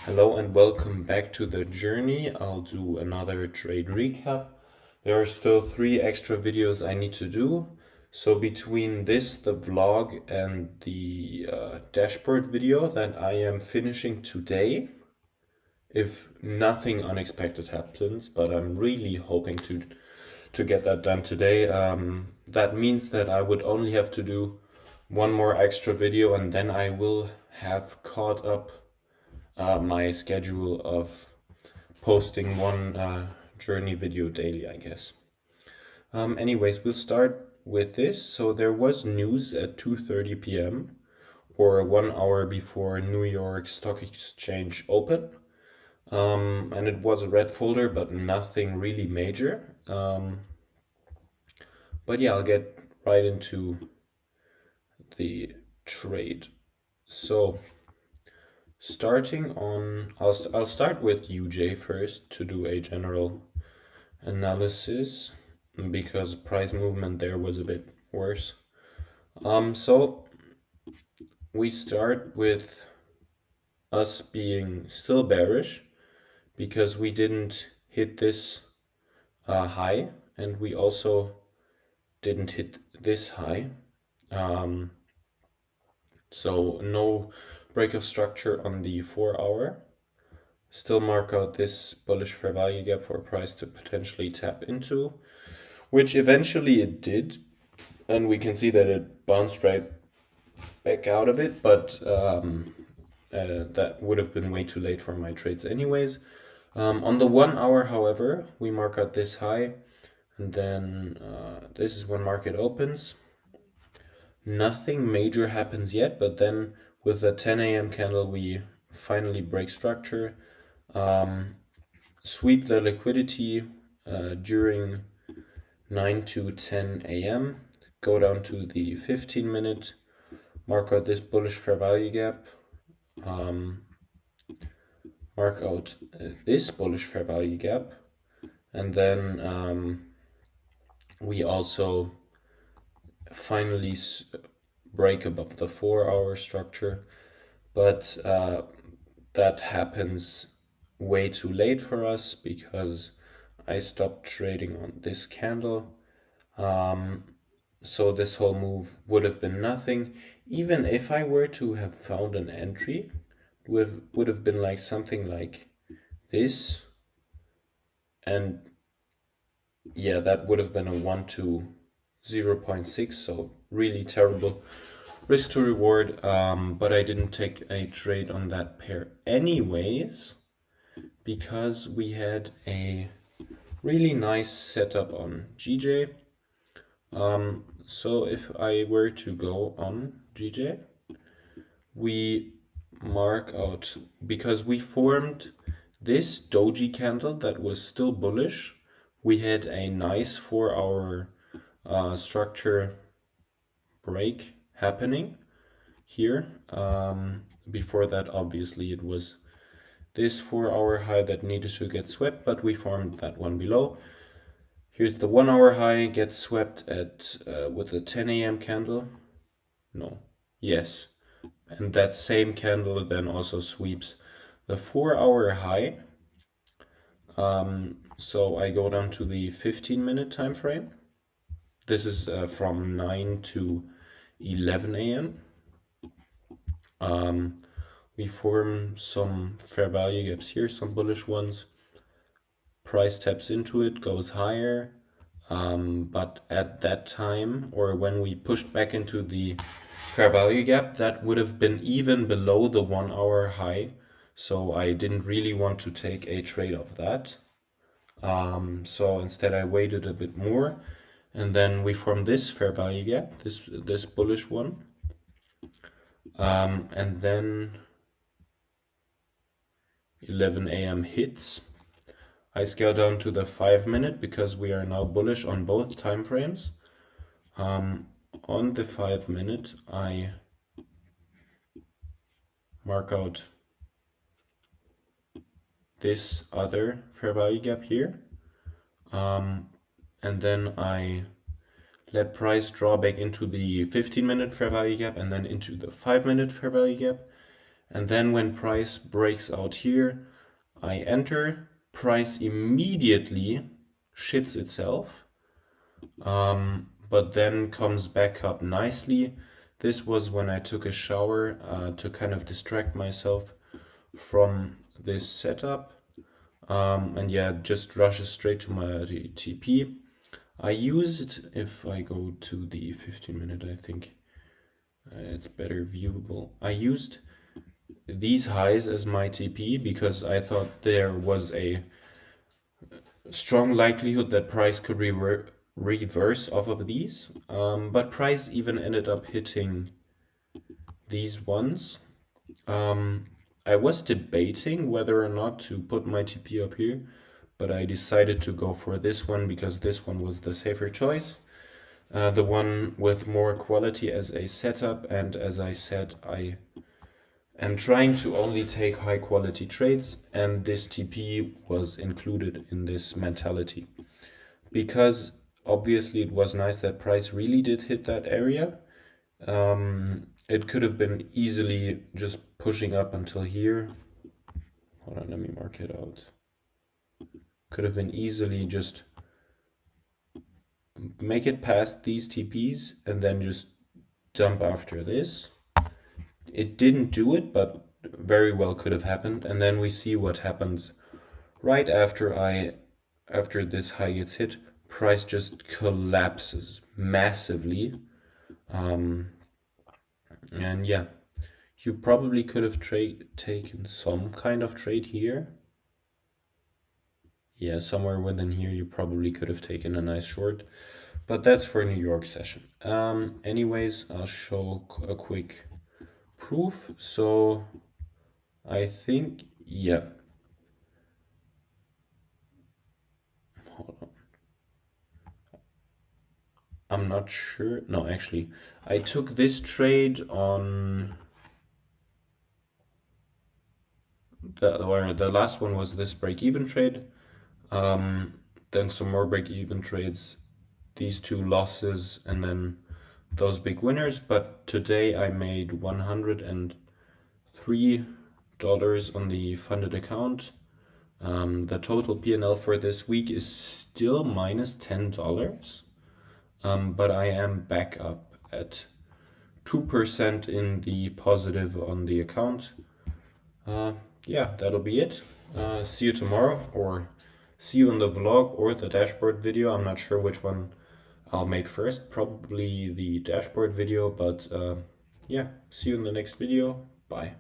Hello and welcome back to the journey. I'll do another trade recap. There are still 3 extra videos I need to do. So between this, the vlog, and the dashboard video that I am finishing today, if nothing unexpected happens, but I'm really hoping to get that done today. That means that I would only have to do one more extra video and then I will have caught up my schedule of posting one journey video daily, I guess. Anyways, we'll start with this. So there was news at 2:30 p.m. or 1 hour before New York Stock Exchange open. And it was a red folder, but nothing really major. But yeah, I'll get right into the trade. So I'll start with UJ first to do a general analysis because price movement there was a bit worse. So we start with us being still bearish because we didn't hit this high and we also didn't hit this high. So no break of structure on the 4 hour. Still mark out this bullish fair value gap for a price to potentially tap into, which eventually it did. And we can see that it bounced right back out of it, but that would have been way too late for my trades anyways. On the 1 hour, however, we mark out this high, and then this is when market opens. Nothing major happens yet, but then with the 10 a.m. candle, we finally break structure, sweep the liquidity during 9 to 10 a.m., go down to the 15-minute, mark out this bullish fair value gap, mark out this bullish fair value gap, and then we also finally break above the 4 hour structure, but that happens way too late for us because I stopped trading on this candle. So this whole move would have been nothing. Even if I were to have found an entry, would have been like something like this. And yeah, that would have been a 1 to 0.6, so really terrible risk to reward. But I didn't take a trade on that pair anyways, because we had a really nice setup on GJ. So if I were to go on GJ, we mark out, because we formed this doji candle that was still bullish. We had a nice 4 hour structure break happening here. Before that, obviously, it was this 4 hour high that needed to get swept, but we formed that one below. Here's the 1 hour high, gets swept at with the 10 a.m. candle. No, yes. And that same candle then also sweeps the 4 hour high. So I go down to the 15-minute time frame. This is from 9 to 11 a.m. We form some fair value gaps here, some bullish ones. Price taps into it, goes higher. But at that time, or when we pushed back into the fair value gap, that would have been even below the 1 hour high. So I didn't really want to take a trade of that. So instead I waited a bit more, and then we formed this fair value gap, this bullish one. And then 11 a.m. hits. I scale down to the 5-minute because we are now bullish on both time frames. On the 5-minute, I mark out this other fair value gap here. And then I let price draw back into the 15-minute fair value gap and then into the 5-minute fair value gap. And then when price breaks out here, I enter, price immediately shits itself, but then comes back up nicely. This was when I took a shower to kind of distract myself from this setup. And yeah, just rushes straight to my TP. I used, if I go to the 15-minute, I think it's better viewable. I used these highs as my TP because I thought there was a strong likelihood that price could reverse off of these. But price even ended up hitting these ones. I was debating whether or not to put my TP up here, but I decided to go for this one because this one was the safer choice. The one with more quality as a setup, and as I said, I am trying to only take high quality trades, and this TP was included in this mentality. Because obviously it was nice that price really did hit that area. It could have been easily just pushing up until here. Hold on, let me mark it out. Could have been easily just make it past these TPs and then just dump after this. It didn't do it, but very well could have happened. And then we see what happens right after this high gets hit. Price just collapses massively. And yeah, you probably could have taken some kind of trade here. Yeah, somewhere within here you probably could have taken a nice short, but that's for New York session. Anyways, I'll show a quick proof. So I think, yeah. Hold on. I'm not sure. No, actually, I took this trade on the last one was this break-even trade. Then some more break-even trades, these two losses, and then those big winners. But today I made $103 on the funded account. The total P&L for this week is still minus $10. But I am back up at 2% in the positive on the account. Yeah, that'll be it. See you tomorrow, or see you in the vlog or the dashboard video. I'm not sure which one I'll make first. Probably the dashboard video, but yeah, see you in the next video. Bye.